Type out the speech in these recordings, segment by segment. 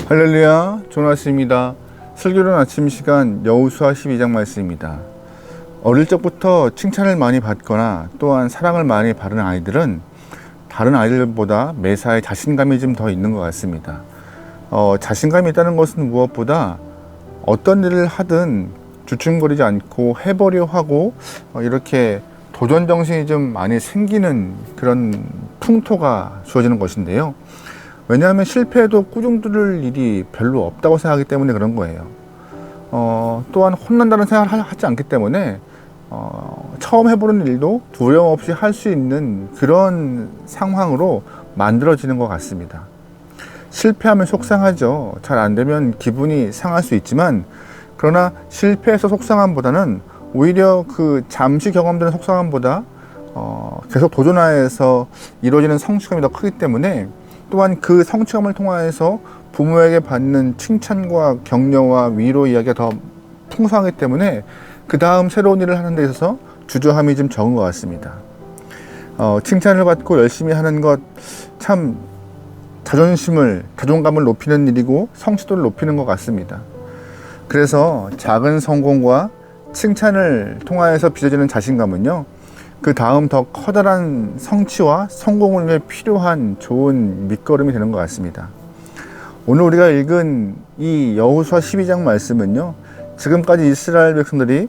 할렐루야, 조나스입니다. 설교는 아침 시간 여호수아 12장 말씀입니다. 어릴 적부터 칭찬을 많이 받거나 또한 사랑을 많이 받은 아이들은 다른 아이들보다 매사에 자신감이 좀 더 있는 것 같습니다. 자신감이 있다는 것은 무엇보다 어떤 일을 하든 주춤거리지 않고 해보려 하고 이렇게 도전 정신이 좀 많이 생기는 그런 풍토가 주어지는 것인데요. 왜냐하면 실패해도 꾸중 들을 일이 별로 없다고 생각하기 때문에 그런 거예요. 또한 혼난다는 생각을 하지 않기 때문에 처음 해보는 일도 두려움 없이 할 수 있는 그런 상황으로 만들어지는 것 같습니다. 실패하면 속상하죠. 잘 안 되면 기분이 상할 수 있지만, 그러나 실패해서 속상함보다는 오히려 그 잠시 경험되는 속상함보다 계속 도전하여서 이루어지는 성취감이 더 크기 때문에, 또한 그 성취감을 통하여서 부모에게 받는 칭찬과 격려와 위로 이야기가 더 풍성하기 때문에 그 다음 새로운 일을 하는 데 있어서 주저함이 좀 적은 것 같습니다. 칭찬을 받고 열심히 하는 것 참 자존감을 높이는 일이고 성취도를 높이는 것 같습니다. 그래서 작은 성공과 칭찬을 통하여서 빚어지는 자신감은요, 그 다음 더 커다란 성취와 성공을 위해 필요한 좋은 밑거름이 되는 것 같습니다. 오늘 우리가 읽은 이 여호수아 12장 말씀은요, 지금까지 이스라엘 백성들이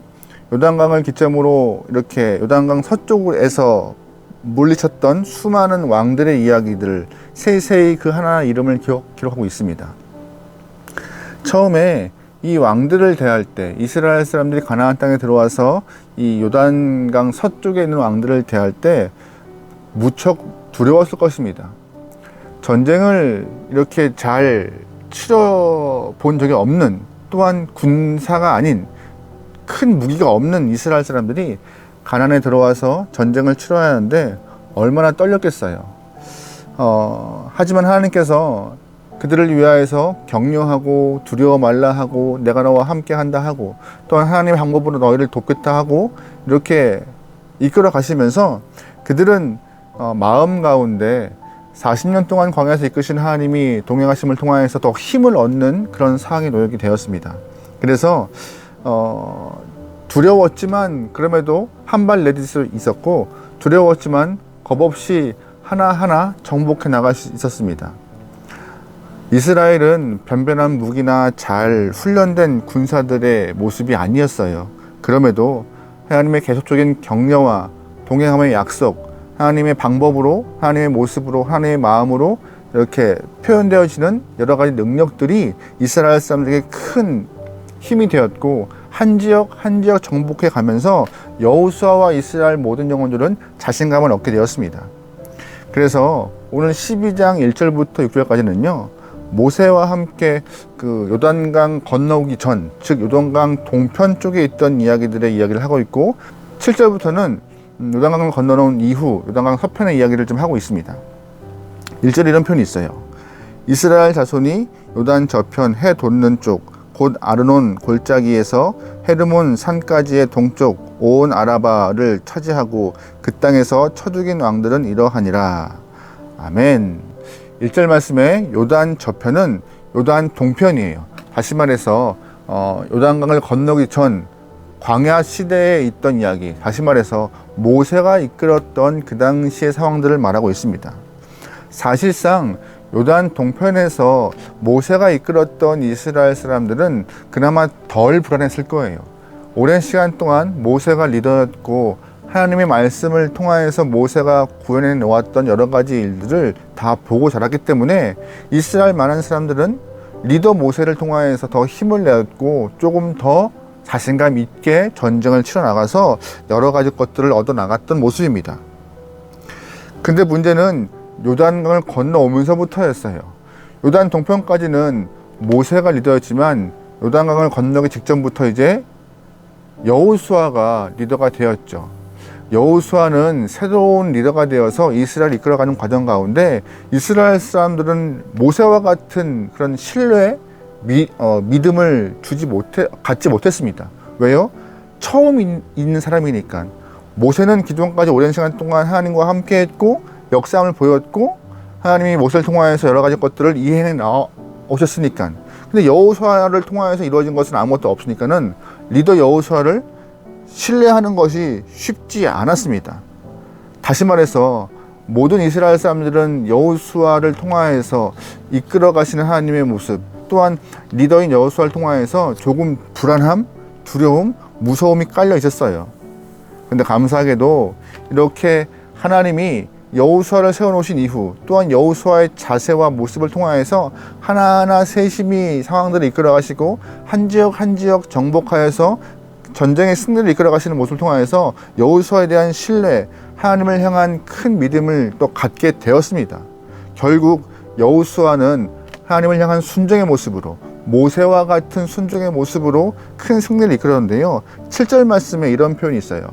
요단강을 기점으로 이렇게 요단강 서쪽에서 물리쳤던 수많은 왕들의 이야기들을 세세히 그 하나 이름을 기록하고 있습니다. 처음에 이 왕들을 대할 때, 이스라엘 사람들이 가나안 땅에 들어와서 이 요단강 서쪽에 있는 왕들을 대할 때 무척 두려웠을 것입니다. 전쟁을 이렇게 잘 치러 본 적이 없는, 또한 군사가 아닌 큰 무기가 없는 이스라엘 사람들이 가나안에 들어와서 전쟁을 치러야 하는데 얼마나 떨렸겠어요. 하지만 하나님께서 그들을 위하여서 격려하고 두려워 말라 하고 내가 너와 함께 한다 하고 또한 하나님의 방법으로 너희를 돕겠다 하고 이렇게 이끌어 가시면서 그들은 마음 가운데 40년 동안 광야에서 이끄신 하나님이 동행하심을 통하여서 더 힘을 얻는 그런 상황이 놓이게 되었습니다. 그래서 두려웠지만 그럼에도 한 발 내딛을 수 있었고, 두려웠지만 겁없이 하나하나 정복해 나갈 수 있었습니다. 이스라엘은 변변한 무기나 잘 훈련된 군사들의 모습이 아니었어요. 그럼에도 하나님의 계속적인 격려와 동행함의 약속, 하나님의 방법으로, 하나님의 모습으로, 하나님의 마음으로 이렇게 표현되어지는 여러 가지 능력들이 이스라엘 사람들에게 큰 힘이 되었고, 한 지역 한 지역 정복해 가면서 여호수아와 이스라엘 모든 영혼들은 자신감을 얻게 되었습니다. 그래서 오늘 12장 1절부터 6절까지는요, 모세와 함께 그 요단강 건너오기 전, 즉 요단강 동편 쪽에 있던 이야기들의 이야기를 하고 있고, 7절부터는 요단강을 건너놓은 이후 요단강 서편의 이야기를 좀 하고 있습니다. 1절에 이런 표현이 있어요. 이스라엘 자손이 요단 저편 해 돋는 쪽 곧 아르논 골짜기에서 헤르몬 산까지의 동쪽 온 아라바를 차지하고 그 땅에서 쳐 죽인 왕들은 이러하니라. 아멘. 1절 말씀에 요단 저편은 요단 동편이에요. 다시 말해서 요단강을 건너기 전 광야 시대에 있던 이야기, 다시 말해서 모세가 이끌었던 그 당시의 상황들을 말하고 있습니다. 사실상 요단 동편에서 모세가 이끌었던 이스라엘 사람들은 그나마 덜 불안했을 거예요. 오랜 시간 동안 모세가 리더였고 하나님의 말씀을 통하여서 모세가 구현해 놓았던 여러 가지 일들을 다 보고 자랐기 때문에 이스라엘 많은 사람들은 리더 모세를 통하여서 더 힘을 내었고 조금 더 자신감 있게 전쟁을 치러 나가서 여러 가지 것들을 얻어 나갔던 모습입니다. 근데 문제는 요단강을 건너오면서부터였어요. 요단 동편까지는 모세가 리더였지만 요단강을 건너기 직전부터 이제 여호수아가 리더가 되었죠. 여호수아는 새로운 리더가 되어서 이스라엘을 이끌어가는 과정 가운데 이스라엘 사람들은 모세와 같은 그런 신뢰, 믿음을 갖지 못했습니다. 왜요? 처음 있는 사람이니까. 모세는 기존까지 오랜 시간 동안 하나님과 함께 했고 역사함을 보였고 하나님이 모세를 통하여서 여러 가지 것들을 이해해 오셨으니까. 근데 여호수아를 통하여서 이루어진 것은 아무것도 없으니까는 리더 여호수아를 신뢰하는 것이 쉽지 않았습니다. 다시 말해서 모든 이스라엘 사람들은 여호수아를 통하여서 이끌어 가시는 하나님의 모습, 또한 리더인 여호수아를 통하여서 조금 불안함, 두려움, 무서움이 깔려 있었어요. 근데 감사하게도 이렇게 하나님이 여호수아를 세워놓으신 이후, 또한 여호수아의 자세와 모습을 통하여서 하나하나 세심히 상황들을 이끌어 가시고 한 지역 한 지역 정복하여서 전쟁의 승리를 이끌어 가시는 모습을 통하여서 여호수아에 대한 신뢰, 하나님을 향한 큰 믿음을 또 갖게 되었습니다. 결국 여호수아는 하나님을 향한 순종의 모습으로, 모세와 같은 순종의 모습으로 큰 승리를 이끌었는데요. 7절 말씀에 이런 표현이 있어요.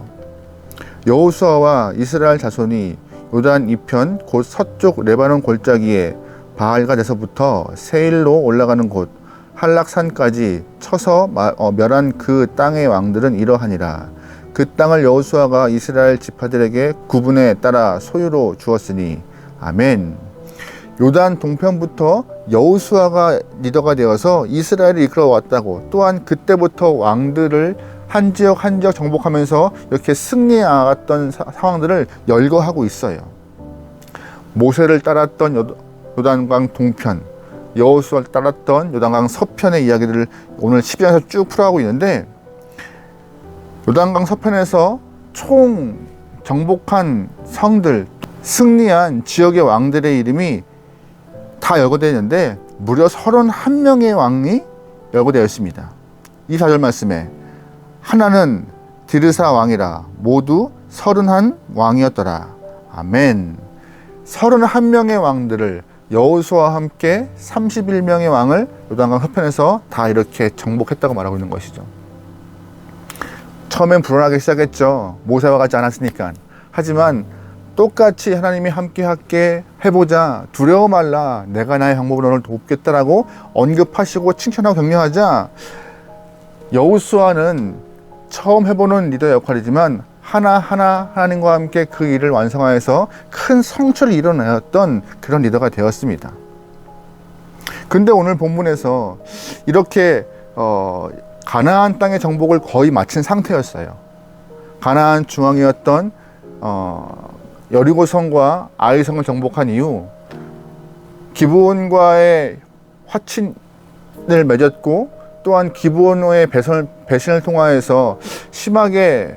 여호수아와 이스라엘 자손이 요단 이편 곧 서쪽 레바논 골짜기에 바알가데서부터 세일로 올라가는 곳 한락산까지 쳐서 멸한 그 땅의 왕들은 이러하니라. 그 땅을 여호수아가 이스라엘 지파들에게 구분에 따라 소유로 주었으니. 아멘. 요단 동편부터 여호수아가 리더가 되어서 이스라엘을 이끌어 왔다고, 또한 그때부터 왕들을 한 지역 한 지역 정복하면서 이렇게 승리해 나갔던 상황들을 열거하고 있어요. 모세를 따랐던 요단강 동편, 여호수아를 따랐던 요단강 서편의 이야기들을 오늘 12장에서 쭉 풀어가고 있는데, 요단강 서편에서 총 정복한 성들, 승리한 지역의 왕들의 이름이 다 열거되어 있는데 무려 31명의 왕이 열거되어 있습니다. 이 4절 말씀에 하나는 디르사 왕이라 모두 31 왕이었더라. 아멘. 31명의 왕들을 여호수아와 함께 31명의 왕을 요단강 서편에서 다 이렇게 정복했다고 말하고 있는 것이죠. 처음엔 불안하기 시작했죠. 모세와 같지 않았으니까. 하지만 똑같이 하나님이 함께 해보자, 두려워 말라, 내가 나의 방법으로 너를 돕겠다라고 언급하시고 칭찬하고 격려하자 여호수아는 처음 해보는 리더 역할이지만 하나하나 하나님과 함께 그 일을 완성하여서 큰 성취를 이뤄내었던 그런 리더가 되었습니다. 근데 오늘 본문에서 이렇게 가나안 땅의 정복을 거의 마친 상태였어요. 가나안 중앙이었던 여리고성과 아이성을 정복한 이후 기브온과의 화친을 맺었고, 또한 기브온의 배신을 통하여서 심하게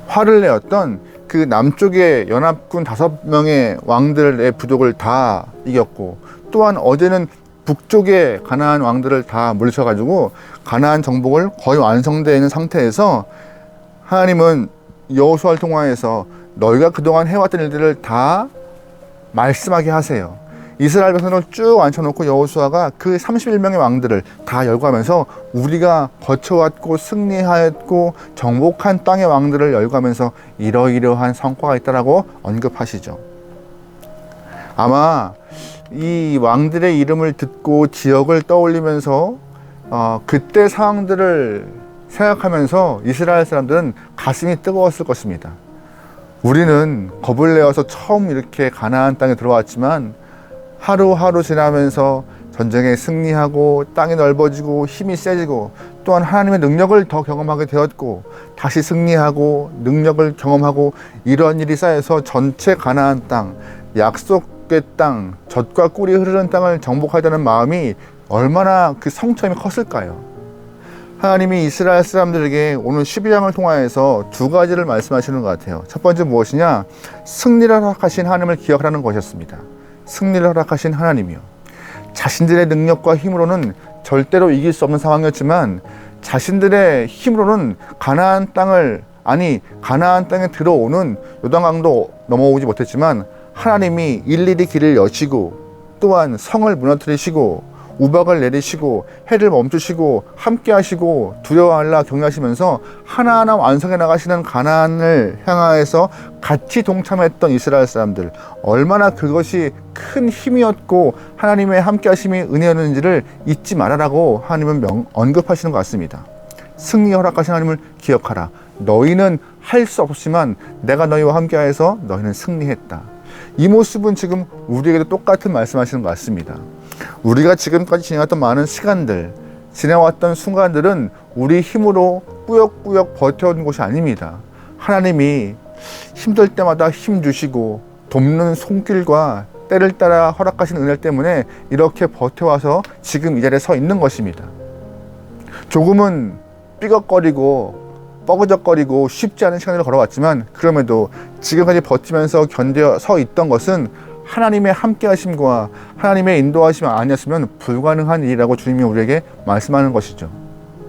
화를 내었던 그 남쪽의 연합군 5명의 왕들의 부족을 다 이겼고, 또한 어제는 북쪽의 가나안 왕들을 다 물리쳐가지고 가나안 정복을 거의 완성되어 있는 상태에서 하나님은 여호수아를 통하여서 너희가 그동안 해왔던 일들을 다 말씀하게 하세요. 이스라엘 백성을 쭉 앉혀놓고 여호수아가 그 31명의 왕들을 다 열거하면서 우리가 거쳐왔고 승리하였고 정복한 땅의 왕들을 열거하면서 이러이러한 성과가 있다라고 언급하시죠. 아마 이 왕들의 이름을 듣고 지역을 떠올리면서 그때 상황들을 생각하면서 이스라엘 사람들은 가슴이 뜨거웠을 것입니다. 우리는 겁을 내어서 처음 이렇게 가나안 땅에 들어왔지만 하루하루 지나면서 전쟁에 승리하고 땅이 넓어지고 힘이 세지고, 또한 하나님의 능력을 더 경험하게 되었고 다시 승리하고 능력을 경험하고, 이런 일이 쌓여서 전체 가나안 땅, 약속의 땅, 젖과 꿀이 흐르는 땅을 정복하려는 마음이 얼마나 그 성취감이 컸을까요? 하나님이 이스라엘 사람들에게 오늘 12장을 통하여서 두 가지를 말씀하시는 것 같아요. 첫 번째 무엇이냐? 승리를 허락하신 하나님을 기억하라는 것이었습니다. 승리를 허락하신 하나님이요. 자신들의 능력과 힘으로는 절대로 이길 수 없는 상황이었지만 자신들의 힘으로는 가나안 땅에 들어오는 요단강도 넘어오지 못했지만 하나님이 일일이 길을 여시고, 또한 성을 무너뜨리시고 우박을 내리시고 해를 멈추시고 함께 하시고 두려워하라 격려하시면서 하나하나 완성해 나가시는 가나안을 향하여서 같이 동참했던 이스라엘 사람들, 얼마나 그것이 큰 힘이었고 하나님의 함께 하심이 은혜였는지를 잊지 말아라고 하나님은 언급하시는 것 같습니다. 승리 허락하신 하나님을 기억하라. 너희는 할 수 없지만 내가 너희와 함께 하여서 너희는 승리했다. 이 모습은 지금 우리에게도 똑같은 말씀하시는 것 같습니다. 우리가 지금까지 지내왔던 많은 시간들, 지내왔던 순간들은 우리 힘으로 꾸역꾸역 버텨온 것이 아닙니다. 하나님이 힘들 때마다 힘 주시고 돕는 손길과 때를 따라 허락하신 은혜 때문에 이렇게 버텨와서 지금 이 자리에 서 있는 것입니다. 조금은 삐걱거리고 뻐그적거리고 쉽지 않은 시간을 걸어왔지만 그럼에도 지금까지 버티면서 견뎌서 있던 것은 하나님의 함께 하심과 하나님의 인도하심이 아니었으면 불가능한 일이라고 주님이 우리에게 말씀하는 것이죠.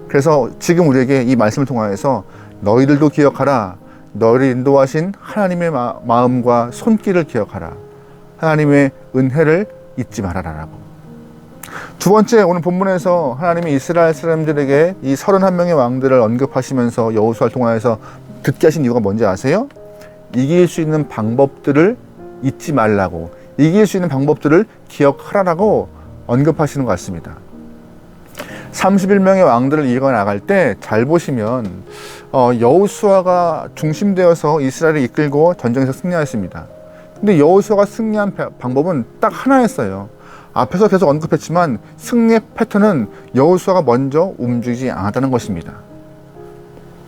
그래서 지금 우리에게 이 말씀을 통하여서 너희들도 기억하라. 너희를 인도하신 하나님의 마음과 손길을 기억하라. 하나님의 은혜를 잊지 말아라라고. 두 번째, 오늘 본문에서 하나님이 이스라엘 사람들에게 이 31명의 왕들을 언급하시면서 여호수아를 통하여서 듣게 하신 이유가 뭔지 아세요? 이길 수 있는 방법들을 잊지 말라고, 이길 수 있는 방법들을 기억하라라고 언급하시는 것 같습니다. 31명의 왕들을 이어나갈 때 잘 보시면 여호수아가 중심되어서 이스라엘을 이끌고 전쟁에서 승리하였습니다. 근데 여호수아가 승리한 방법은 딱 하나였어요. 앞에서 계속 언급했지만 승리의 패턴은 여호수아가 먼저 움직이지 않았다는 것입니다.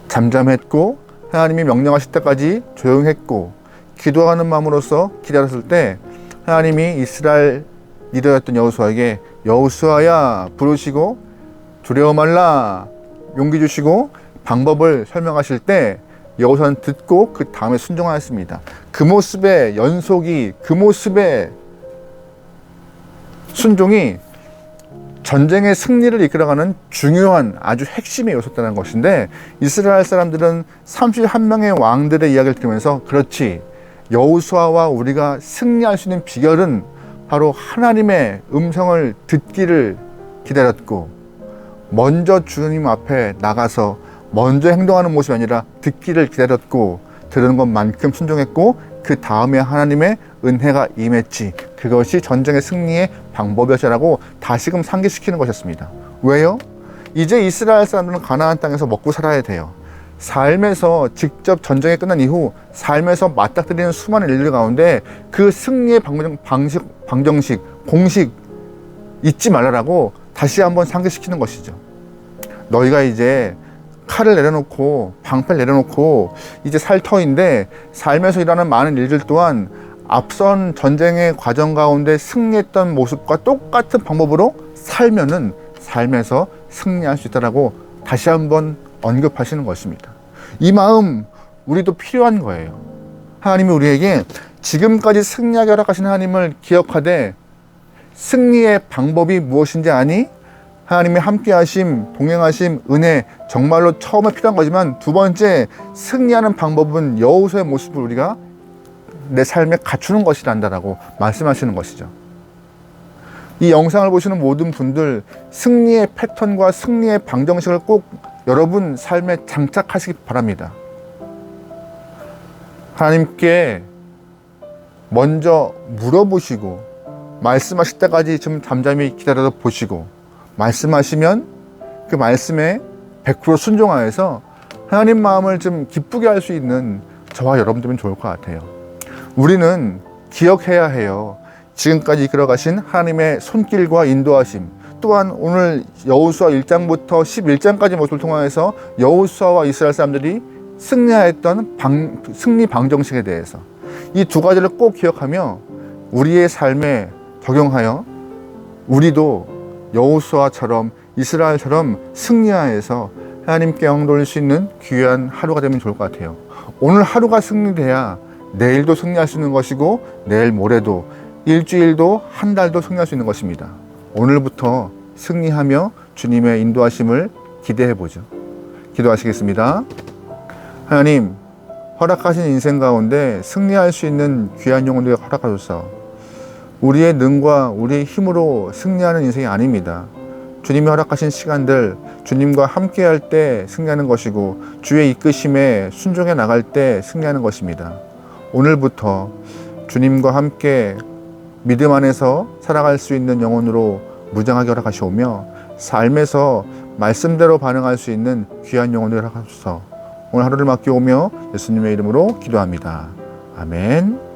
잠잠했고 하나님이 명령하실 때까지 조용했고 기도하는 마음으로서 기다렸을 때 하나님이 이스라엘 리더였던 여호수아에게 여호수아야 부르시고 두려워 말라 용기 주시고 방법을 설명하실 때 여호수아는 듣고 그 다음에 순종하였습니다. 그 모습의 연속이, 그 모습의 순종이 전쟁의 승리를 이끌어가는 중요한 아주 핵심의 요소였다는 것인데, 이스라엘 사람들은 31명의 왕들의 이야기를 들으면서 그렇지, 여호수아와 우리가 승리할 수 있는 비결은 바로 하나님의 음성을 듣기를 기다렸고, 먼저 주님 앞에 나가서 먼저 행동하는 모습이 아니라 듣기를 기다렸고, 들은 것만큼 순종했고, 그 다음에 하나님의 은혜가 임했지. 그것이 전쟁의 승리의 방법이었라고 다시금 상기시키는 것이었습니다. 왜요? 이제 이스라엘 사람들은 가나안 땅에서 먹고 살아야 돼요. 삶에서 직접 전쟁이 끝난 이후 삶에서 맞닥뜨리는 수많은 일들 가운데 그 승리의 방정식, 공식 잊지 말라라고 다시 한번 상기시키는 것이죠. 너희가 이제 칼을 내려놓고 방패를 내려놓고 이제 살 터인데 삶에서 일하는 많은 일들 또한 앞선 전쟁의 과정 가운데 승리했던 모습과 똑같은 방법으로 살면은 삶에서 승리할 수 있다라고 다시 한번 언급하시는 것입니다. 이 마음 우리도 필요한 거예요. 하나님이 우리에게 지금까지 승리하게 허락하신 하나님을 기억하되 승리의 방법이 무엇인지 아니? 하나님의 함께하심, 동행하심, 은혜 정말로 처음에 필요한 거지만 두 번째 승리하는 방법은 여호수아의 모습을 우리가 내 삶에 갖추는 것이란다라고 말씀하시는 것이죠. 이 영상을 보시는 모든 분들 승리의 패턴과 승리의 방정식을 꼭 여러분 삶에 장착하시기 바랍니다. 하나님께 먼저 물어보시고 말씀하실 때까지 좀 잠잠히 기다려 보시고 말씀하시면 그 말씀에 100% 순종하여서 하나님 마음을 좀 기쁘게 할 수 있는 저와 여러분들은 좋을 것 같아요. 우리는 기억해야 해요. 지금까지 이끌어가신 하나님의 손길과 인도하심, 또한 오늘 여호수아 1장부터 11장까지 모습을 통해서 여호수아와 이스라엘 사람들이 승리하였던 승리 방정식에 대해서 이 두 가지를 꼭 기억하며 우리의 삶에 적용하여 우리도 여호수아처럼 이스라엘처럼 승리하여서 하나님께 영광 돌릴 수 있는 귀한 하루가 되면 좋을 것 같아요. 오늘 하루가 승리돼야 내일도 승리할 수 있는 것이고 내일 모레도 일주일도 한 달도 승리할 수 있는 것입니다. 오늘부터 승리하며 주님의 인도하심을 기대해 보죠. 기도하시겠습니다. 하나님, 허락하신 인생 가운데 승리할 수 있는 귀한 영혼들에게 허락하소서. 우리의 능과 우리의 힘으로 승리하는 인생이 아닙니다. 주님이 허락하신 시간들, 주님과 함께할 때 승리하는 것이고 주의 이끄심에 순종해 나갈 때 승리하는 것입니다. 오늘부터 주님과 함께 믿음 안에서 살아갈 수 있는 영혼으로 무장하게 허락하시오며 삶에서 말씀대로 반응할 수 있는 귀한 영혼을 허락하소서. 오늘 하루를 맡겨오며 예수님의 이름으로 기도합니다. 아멘.